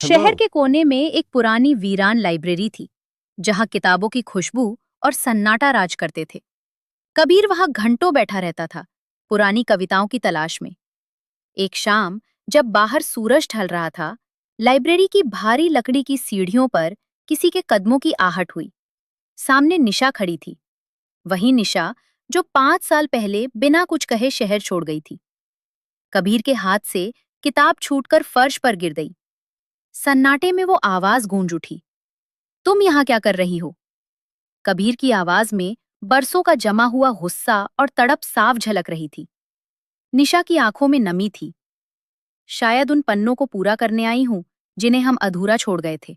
शहर हेलो। के कोने में एक पुरानी वीरान लाइब्रेरी थी, जहां किताबों की खुशबू और सन्नाटा राज करते थे। कबीर वहां घंटों बैठा रहता था, पुरानी कविताओं की तलाश में। एक शाम, जब बाहर सूरज ढल रहा था, लाइब्रेरी की भारी लकड़ी की सीढ़ियों पर किसी के कदमों की आहट हुई। सामने निशा खड़ी थी, वही निशा जो 5 साल पहले बिना कुछ कहे शहर छोड़ गई थी। कबीर के हाथ से किताब छूटकर फर्श पर गिर गई। सन्नाटे में वो आवाज गूंज उठी, तुम यहाँ क्या कर रही हो? कबीर की आवाज में बरसों का जमा हुआ गुस्सा और तड़प साफ झलक रही थी। निशा की आंखों में नमी थी। शायद उन पन्नों को पूरा करने आई हूं, जिन्हें हम अधूरा छोड़ गए थे।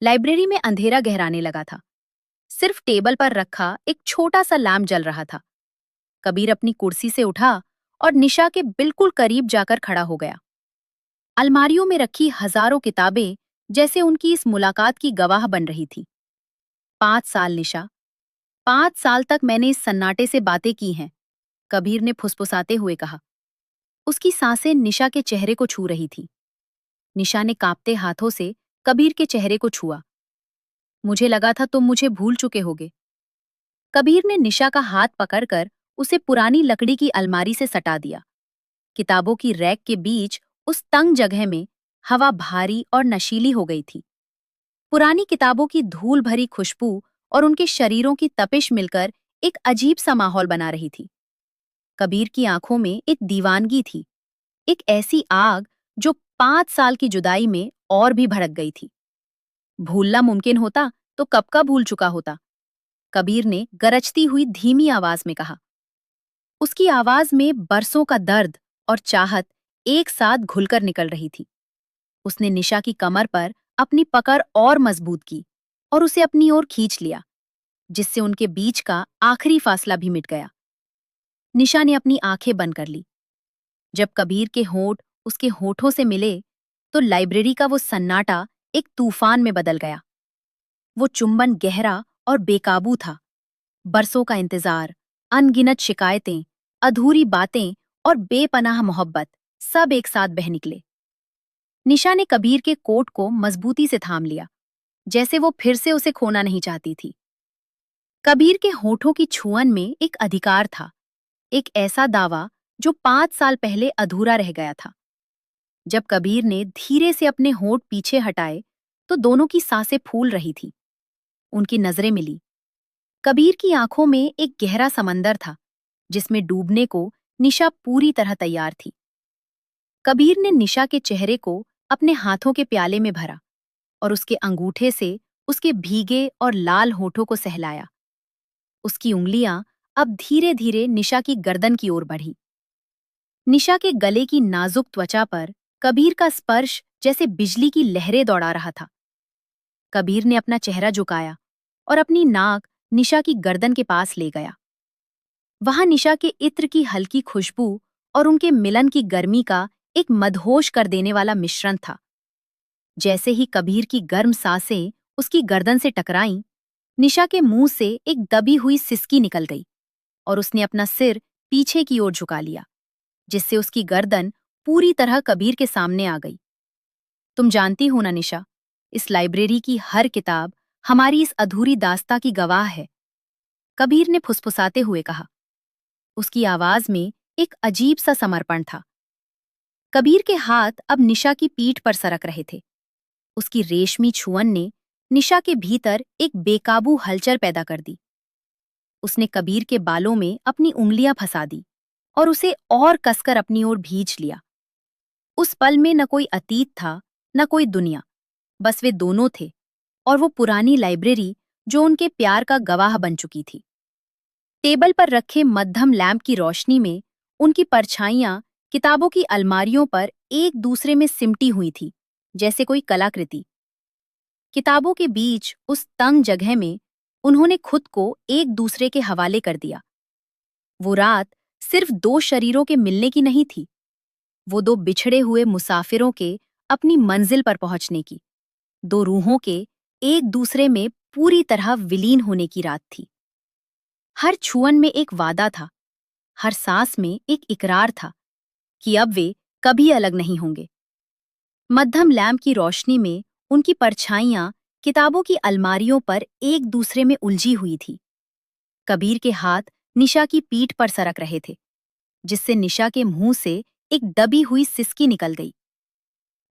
लाइब्रेरी में अंधेरा गहराने लगा था। सिर्फ टेबल पर रखा एक छोटा सा लैम्प जल रहा था। कबीर अपनी कुर्सी से उठा और निशा के बिल्कुल करीब जाकर खड़ा हो गया। अलमारियों में रखी हजारों किताबें जैसे उनकी इस मुलाकात की गवाह बन रही थी। 5 साल निशा, 5 साल तक मैंने इस सन्नाटे से बातें की हैं, कबीर ने फुसफुसाते हुए कहा। उसकी सांसें निशा के चेहरे को छू रही थी। निशा ने कांपते हाथों से कबीर के चेहरे को छुआ। मुझे लगा था तुम मुझे भूल चुके होगे। कबीर ने निशा का हाथ पकड़कर उसे पुरानी लकड़ी की अलमारी से सटा दिया। किताबों की रैक के बीच उस तंग जगह में हवा भारी और नशीली हो गई थी। पुरानी किताबों की धूल भरी खुशबू और उनके शरीरों की तपिश मिलकर एक अजीब सा माहौल बना रही थी। कबीर की आंखों में एक दीवानगी थी, एक ऐसी आग जो 5 साल की जुदाई में और भी भड़क गई थी। भूलना मुमकिन होता तो कब का भूल चुका होता, कबीर ने गरजती हुई धीमी आवाज में कहा। उसकी आवाज में बरसों का दर्द और चाहत एक साथ घुलकर निकल रही थी। उसने निशा की कमर पर अपनी पकड़ और मजबूत की और उसे अपनी ओर खींच लिया, जिससे उनके बीच का आखिरी फासला भी मिट गया। निशा ने अपनी आंखें बंद कर ली। जब कबीर के होंठ उसके होठों से मिले, तो लाइब्रेरी का वो सन्नाटा एक तूफान में बदल गया। वो चुंबन गहरा और बेकाबू था। बरसों का इंतजार, अनगिनत शिकायतें, अधूरी बातें और बेपनाह मोहब्बत सब एक साथ बह निकले। निशा ने कबीर के कोट को मजबूती से थाम लिया, जैसे वो फिर से उसे खोना नहीं चाहती थी। कबीर के होठों की छुअन में एक अधिकार था, एक ऐसा दावा जो 5 साल पहले अधूरा रह गया था। जब कबीर ने धीरे से अपने होंठ पीछे हटाए, तो दोनों की सांसें फूल रही थी। उनकी नजरें मिली। कबीर की आंखों में एक गहरा समंदर था, जिसमें डूबने को निशा पूरी तरह तैयार थी। कबीर ने निशा के चेहरे को अपने हाथों के प्याले में भरा और उसके अंगूठे से उसके भीगे और लाल होठों को सहलाया। उसकी उंगलियां अब धीरे धीरे निशा की गर्दन की ओर बढ़ी। निशा के गले की नाजुक त्वचा पर कबीर का स्पर्श जैसे बिजली की लहरें दौड़ा रहा था। कबीर ने अपना चेहरा झुकाया और अपनी नाक निशा की गर्दन के पास ले गया। वहां निशा के इत्र की हल्की खुशबू और उनके मिलन की गर्मी का एक मदहोश कर देने वाला मिश्रण था। जैसे ही कबीर की गर्म सांसें उसकी गर्दन से टकराईं, निशा के मुंह से एक दबी हुई सिसकी निकल गई और उसने अपना सिर पीछे की ओर झुका लिया, जिससे उसकी गर्दन पूरी तरह कबीर के सामने आ गई। तुम जानती हो ना निशा, इस लाइब्रेरी की हर किताब हमारी इस अधूरी दास्ता की गवाह है, कबीर ने फुसफुसाते हुए कहा। उसकी आवाज में एक अजीब सा समर्पण था। कबीर के हाथ अब निशा की पीठ पर सरक रहे थे। उसकी रेशमी छुअन ने निशा के भीतर एक बेकाबू हलचल पैदा कर दी। उसने कबीर के बालों में अपनी उंगलियां फंसा दी और उसे और कसकर अपनी ओर भींच लिया। उस पल में न कोई अतीत था, न कोई दुनिया, बस वे दोनों थे और वो पुरानी लाइब्रेरी जो उनके प्यार का गवाह बन चुकी थी। टेबल पर रखे मध्यम लैंप की रोशनी में उनकी परछाइयां किताबों की अलमारियों पर एक दूसरे में सिमटी हुई थी, जैसे कोई कलाकृति। किताबों के बीच उस तंग जगह में उन्होंने खुद को एक दूसरे के हवाले कर दिया। वो रात सिर्फ दो शरीरों के मिलने की नहीं थी, वो दो बिछड़े हुए मुसाफिरों के अपनी मंजिल पर पहुंचने की, दो रूहों के एक दूसरे में पूरी तरह विलीन होने की रात थी। हर छुअन में एक वादा था, हर सांस में एक इकरार था कि अब वे कभी अलग नहीं होंगे। मध्यम लैंप की रोशनी में उनकी परछाइयां किताबों की अलमारियों पर एक दूसरे में उलझी हुई थी। कबीर के हाथ निशा की पीठ पर सरक रहे थे, जिससे निशा के मुंह से एक दबी हुई सिसकी निकल गई।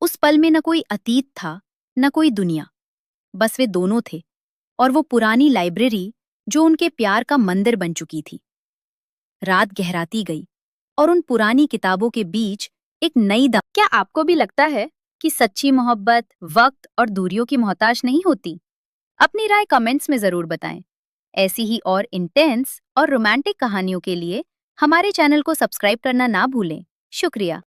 उस पल में न कोई अतीत था, न कोई दुनिया, बस वे दोनों थे और वो पुरानी लाइब्रेरी जो उनके प्यार का मंदिर बन चुकी थी। रात गहराती गई और उन पुरानी किताबों के बीच एक नई दा। क्या आपको भी लगता है कि सच्ची मोहब्बत वक्त और दूरियों की मोहताज नहीं होती? अपनी राय कमेंट्स में जरूर बताएं। ऐसी ही और इंटेंस और रोमांटिक कहानियों के लिए हमारे चैनल को सब्सक्राइब करना ना भूलें। शुक्रिया।